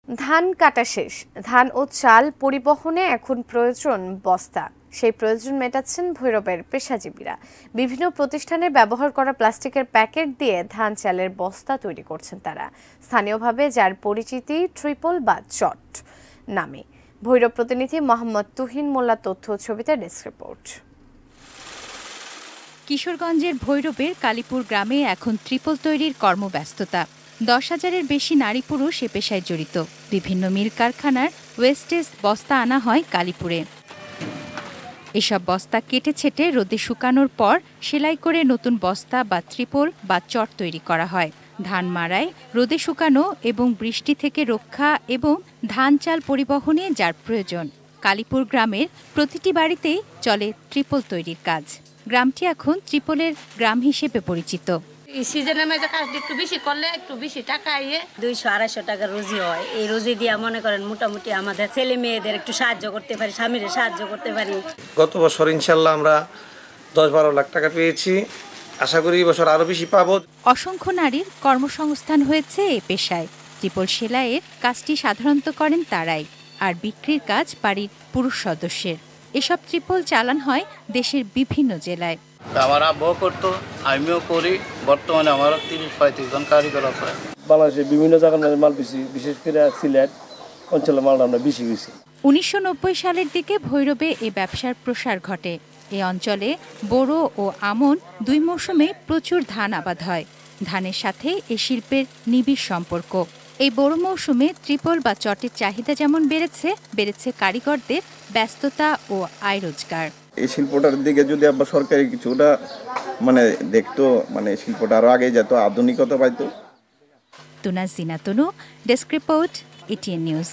ধান কাটা শেষ, ধান ও চাল পরিবহনে এখন প্রয়োজন বস্তা। সেই প্রয়োজন মেটাচ্ছেন ভৈরবের পেশাজীবীরা। বিভিন্ন প্রতিষ্ঠানে ব্যবহার করা প্লাস্টিকের প্যাকেট দিয়ে ধান চালের বস্তা তৈরি করছেন তারা, স্থানীয়ভাবে যার পরিচিতি ট্রিপল বা চট নামে। ভৈরব প্রতিনিধি মোহাম্মদ তুহিন মোল্লা তথ্য ছবিতে ডেস্ক রিপোর্ট। কিশোরগঞ্জের ভৈরবের কালীপুর গ্রামে এখন ত্রিপল তৈরির কর্মব্যস্ততা। 10,000-এর বেশি নারী পুরুষ এ পেশায় জড়িত। বিভিন্ন মিল কারখানার ওয়েস্টেজ বস্তা আনা হয় কালীপুরে। এসব বস্তা কেটে ছেটে রোদে শুকানোর পর সেলাই করে নতুন বস্তা বা ত্রিপল বা চট তৈরি করা হয়। ধান মাড়াই, রোদে শুকানো এবং বৃষ্টি থেকে রক্ষা এবং ধান চাল পরিবহনে যার প্রয়োজন। কালীপুর গ্রামের প্রতিটি বাড়িতেই চলে ত্রিপল তৈরির কাজ। গ্রামটি এখন ত্রিপলের গ্রাম হিসেবে পরিচিত। এই সিজনে মেজে কাজ একটু বেশি করলে একটু বেশি টাকা 200-250 টাকা রোজি হয়। এই রোজি দিয়ে মনে করেন মোটামুটি আমাদের ছেলে মেয়েদের একটু সাহায্য করতে পারি, স্বামীর সাহায্য করতে পারি। গত বছর ইনশাল্লাহ আমরা 10-12 লাখ টাকা পেয়েছি, আশা করি এই বছর আরো বেশি পাবো। অসংখ্য নারীর কর্মসংস্থান হয়েছে এই পেশায়। ত্রিপল সেলাইয়ের কাজটি সাধারণত করেন তারাই, আর বিক্রির কাজ বাড়ির পুরুষ সদস্যের। এসব ত্রিপল চালান হয় দেশের বিভিন্ন জেলায়। আমার আব্বাও করতো, আমিও করি। বর্তমানে আমার 30-35 জন কারিগর আছে। বাংলাদেশের বিভিন্ন জায়গার মাল বেশি, বিশেষ করে সিলেট অঞ্চলের মাল আমরা বেশি বেশি। 1990 সালের দিকে ভৈরবে এই ব্যবসার প্রসার ঘটে। এই অঞ্চলে বোরো ও আমন 2 মৌসুমে প্রচুর ধান আবাদ হয়। ধানের সাথে এই শিল্পের নিবিড় সম্পর্ক। এই বোরো মৌসুমে ত্রিপল বা চটের চাহিদা যেমন বেড়েছে কারিগরদের ব্যস্ততা ও আয় রোজগার। এই শিল্পটার দিকে যদি আবার সরকারি কিছুটা দেখতো, শিল্পটা আরো আগে যেত, আধুনিকতা পাইতো। তুনা জিনা তনু, ডেস্ক রিপোর্ট, এটিএন নিউজ।